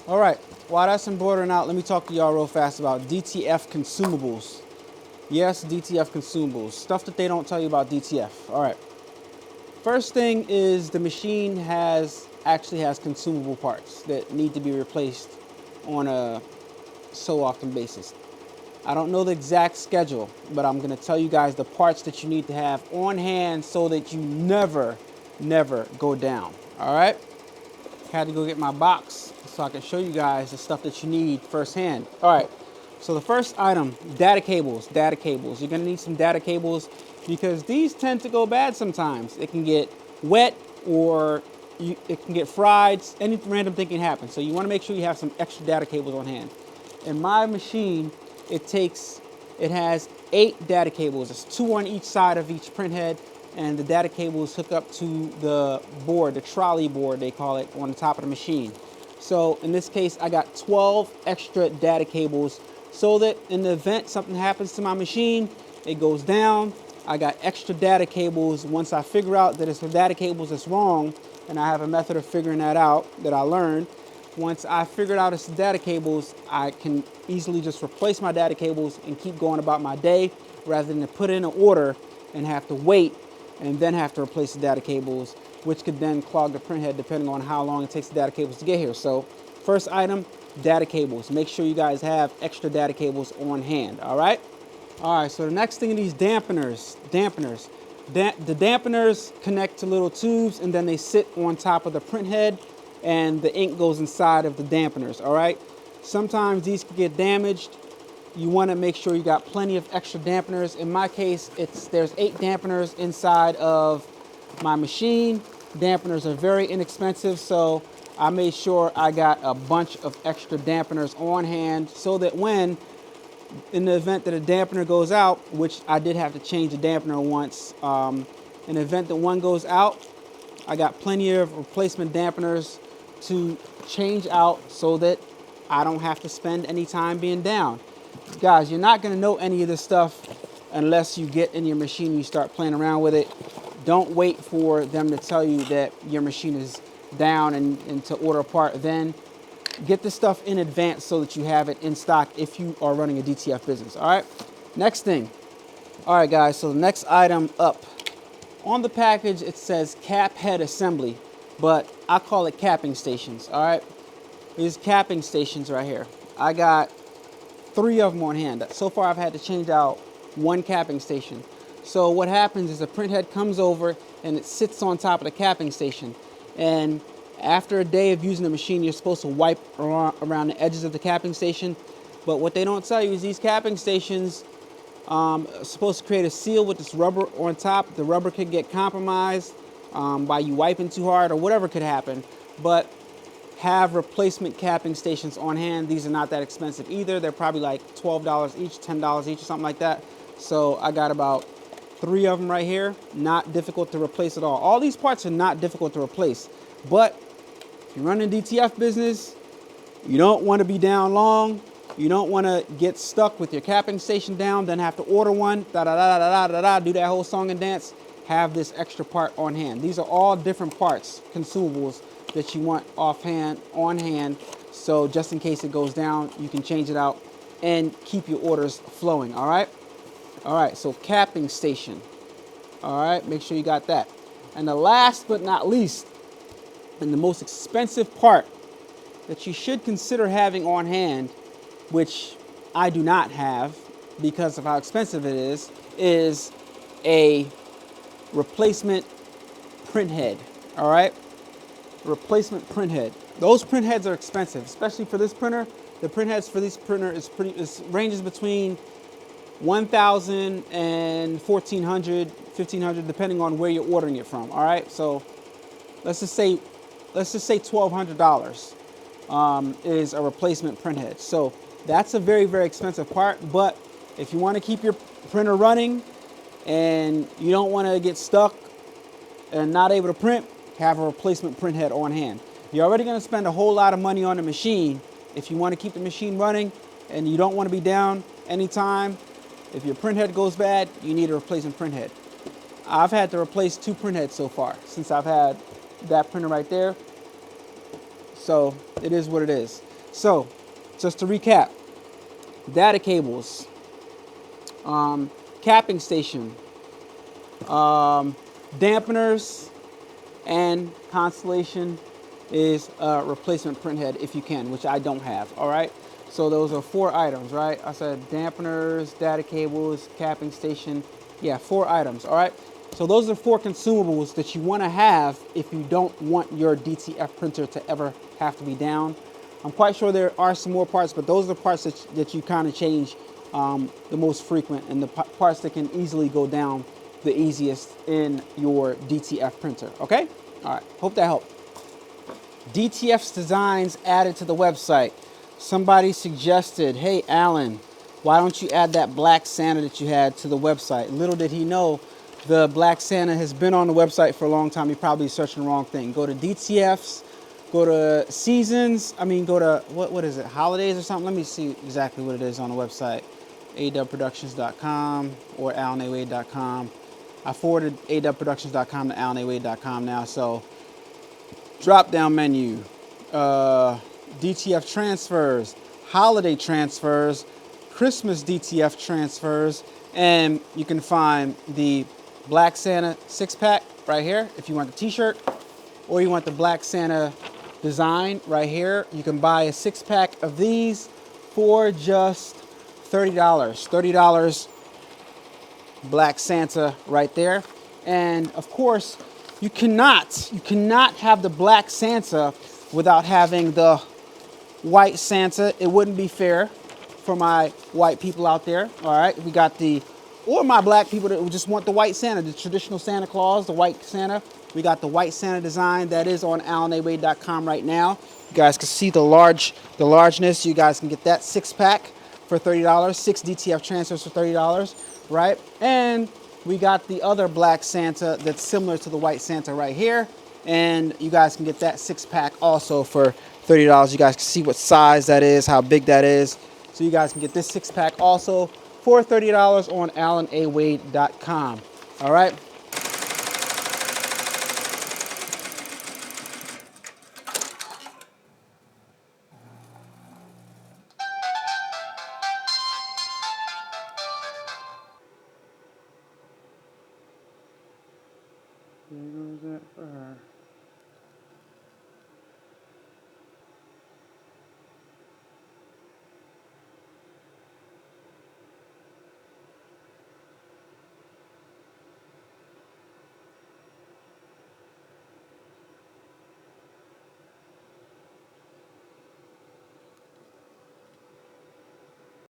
All right, while that's embroidering out, let me talk to y'all real fast about DTF consumables. Yes, DTF consumables, stuff that they don't tell you about DTF. All right, first thing is the machine actually has consumable parts that need to be replaced on a so often basis. I don't know the exact schedule, but I'm gonna tell you guys the parts that you need to have on hand so that you never go down. All right, had to go get my box so I can show you guys the stuff that you need firsthand. All right, so the first item, data cables. Data cables. You're gonna need some data cables because these tend to go bad sometimes. It can get wet or it can get fried. Any random thing can happen. So you wanna make sure you have some extra data cables on hand. In my machine, it has 8 data cables. It's 2 on each side of each print head, and the data cables hook up to the board, the trolley board they call it, on the top of the machine. So in this case, I got 12 extra data cables so that in the event something happens to my machine, it goes down, I got extra data cables. Once I figure out that it's the data cables that's wrong, and I have a method of figuring that out that I learned, once I figured out it's the data cables, I can easily just replace my data cables and keep going about my day rather than put in an order and have to wait and then have to replace the data cables, which could then clog the printhead depending on how long it takes the data cables to get here. So first item, data cables. Make sure you guys have extra data cables on hand, all right? All right, so the next thing are these dampeners. The dampeners connect to little tubes and then they sit on top of the printhead and the ink goes inside of the dampeners, all right? Sometimes these can get damaged. You wanna make sure you got plenty of extra dampeners. In my case, there's 8 dampeners inside of my machine. Dampeners are very inexpensive, so I made sure I got a bunch of extra dampeners on hand so that in the event that a dampener goes out, which I did have to change a dampener once, in the event that one goes out, I got plenty of replacement dampeners to change out so that I don't have to spend any time being down. Guys, you're not gonna know any of this stuff unless you get in your machine and you start playing around with it. Don't wait for them to tell you that your machine is down and to order a part. Then get this stuff in advance so that you have it in stock if you are running a DTF business, all right? Next thing. All right, guys, so the next item up. On the package, it says cap head assembly, but I call it capping stations, all right? These capping stations right here. I got 3 of them on hand. So far, I've had to change out 1 capping station. So what happens is the printhead comes over and it sits on top of the capping station. And after a day of using the machine, you're supposed to wipe around the edges of the capping station. But what they don't tell you is these capping stations are supposed to create a seal with this rubber on top. The rubber could get compromised by you wiping too hard or whatever could happen. But have replacement capping stations on hand. These are not that expensive either. They're probably like $12 each, $10 each or something like that. So I got about 3 of them right here. Not difficult to replace at all. All these parts are not difficult to replace. But if you're running a DTF business, you don't want to be down long. You don't want to get stuck with your capping station down, then have to order one, do that whole song and dance. Have this extra part on hand. These are all different parts, consumables that you want offhand, on hand, so just in case it goes down, you can change it out and keep your orders flowing, all right? All right, so capping station, all right? Make sure you got that. And the last but not least, and the most expensive part that you should consider having on hand, which I do not have because of how expensive it is a replacement print head, all right? Replacement print head. Those print heads are expensive, especially for this printer. The print heads for this printer ranges between $1,000 and $1,400, $1,500, depending on where you're ordering it from. All right, so let's just say $1,200 is a replacement print head. So that's a very, very expensive part. But if you want to keep your printer running and you don't want to get stuck and not able to print, have a replacement print head on hand. You're already going to spend a whole lot of money on the machine. If you want to keep the machine running and you don't want to be down anytime, if your print head goes bad, you need a replacement print head. I've had to replace 2 print heads so far since I've had that printer right there. So it is what it is. So, just to recap, data cables, capping station, dampeners, and Constellation is a replacement print head if you can, which I don't have, all right? So those are 4 items, right? I said dampeners, data cables, capping station. Yeah, 4 items, all right? So those are 4 consumables that you wanna have if you don't want your DTF printer to ever have to be down. I'm quite sure there are some more parts, but those are the parts that you kind of change the most frequent, and the parts that can easily go down the easiest in your DTF printer, okay? All right, hope that helped. DTF's designs added to the website. Somebody suggested, hey, Alan, why don't you add that black Santa that you had to the website? Little did he know, the black Santa has been on the website for a long time. You're probably searching the wrong thing. Go to DTF's, go to seasons, go to, what is it, holidays or something? Let me see exactly what it is on the website. adubbproductions.com or alanawade.com. I forwarded adubbproductions.com to alanawade.com now, so drop down menu, DTF transfers, holiday transfers, Christmas DTF transfers, and you can find the Black Santa 6-pack right here if you want the t-shirt, or you want the Black Santa design right here. You can buy a 6-pack of these for just $30. $30 Black Santa right there. And of course, you cannot have the Black Santa without having the white Santa. It wouldn't be fair for my white people out there. All right, we got or my black people that just want the white Santa, the traditional Santa Claus, the white Santa. We got the white Santa design that is on alanawade.com right now. You guys can see the largeness. You guys can get that 6-pack for $30, 6 DTF transfers for $30, right? And we got the other Black Santa that's similar to the white Santa right here. And you guys can get that 6-pack also for $30. You guys can see what size that is, how big that is. So you guys can get this 6-pack also for $30 on alanawade.com. All right.